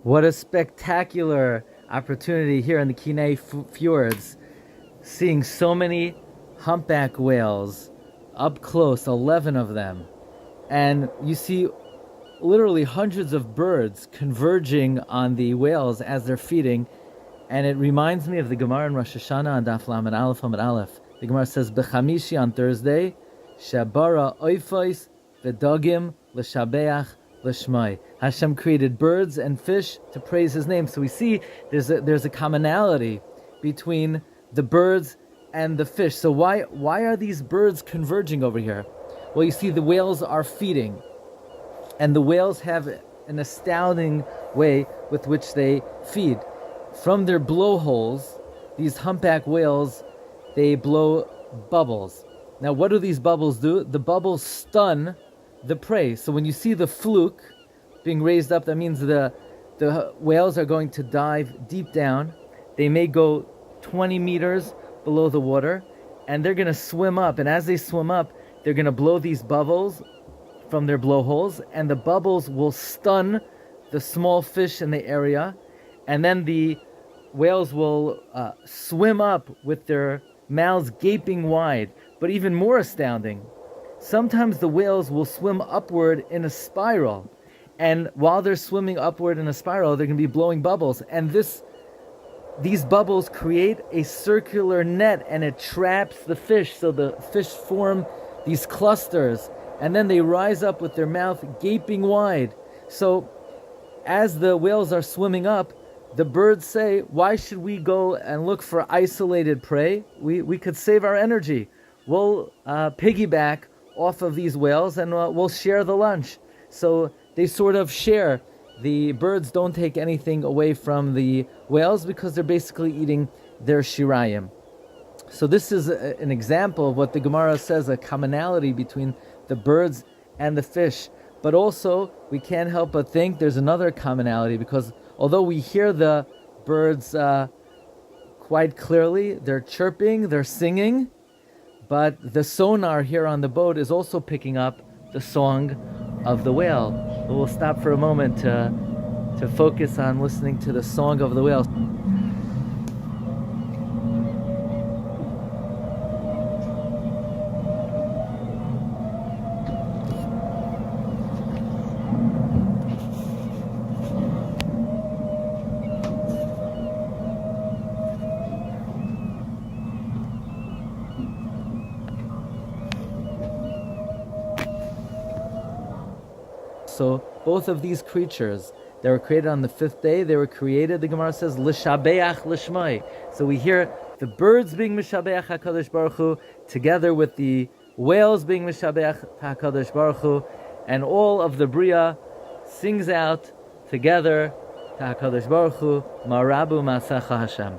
What a spectacular opportunity here in the Kenai fjords, seeing so many humpback whales up close, 11 of them. And you see literally hundreds of birds converging on the whales as they're feeding. And it reminds me of the Gemara in Rosh Hashanah on Daf Lamed Aleph Amud Aleph. The Gemara says, B'chamishi on Thursday, Shabara oifos v'dogim l'shabeach l'shmai. Hashem created birds and fish to praise His name. So we see there's a commonality between the birds and the fish. So why are these birds converging over here? Well, you see the whales are feeding, and the whales have an astounding way with which they feed. From their blowholes, these humpback whales, they blow bubbles. Now, what do these bubbles do? The bubbles stun the prey. So when you see the fluke being raised up, that means the whales are going to dive deep down. They may go 20 meters below the water, and they're going to swim up. And as they swim up, they're going to blow these bubbles from their blowholes, and the bubbles will stun the small fish in the area, and then the whales will swim up with their mouths gaping wide. But even more astounding, sometimes the whales will swim upward in a spiral, and while they're swimming upward in a spiral, they're going to be blowing bubbles, and these bubbles create a circular net, and it traps the fish. So the fish form these clusters, and then they rise up with their mouth gaping wide. So as the whales are swimming up, the birds say, why should we go and look for isolated prey? We could save our energy. We'll piggyback off of these whales, and we'll share the lunch. So they sort of share. The birds don't take anything away from the whales because they're basically eating their shirayim. So this is an example of what the Gemara says, a commonality between the birds and the fish. But also, we can't help but think there's another commonality, because although we hear the birds quite clearly, they're chirping, they're singing, but the sonar here on the boat is also picking up the song of the whale. We'll stop for a moment to focus on listening to the song of the whale. So both of these creatures, they were created on the fifth day. They were created, the Gemara says, l'shabeach l'shmai. So we hear the birds being mishabeach HaKadosh Baruch Hu, together with the whales being mishabeach HaKadosh Baruch Hu, and all of the Bria sings out together to HaKadosh Baruch Hu, Marabu Masacha Hashem.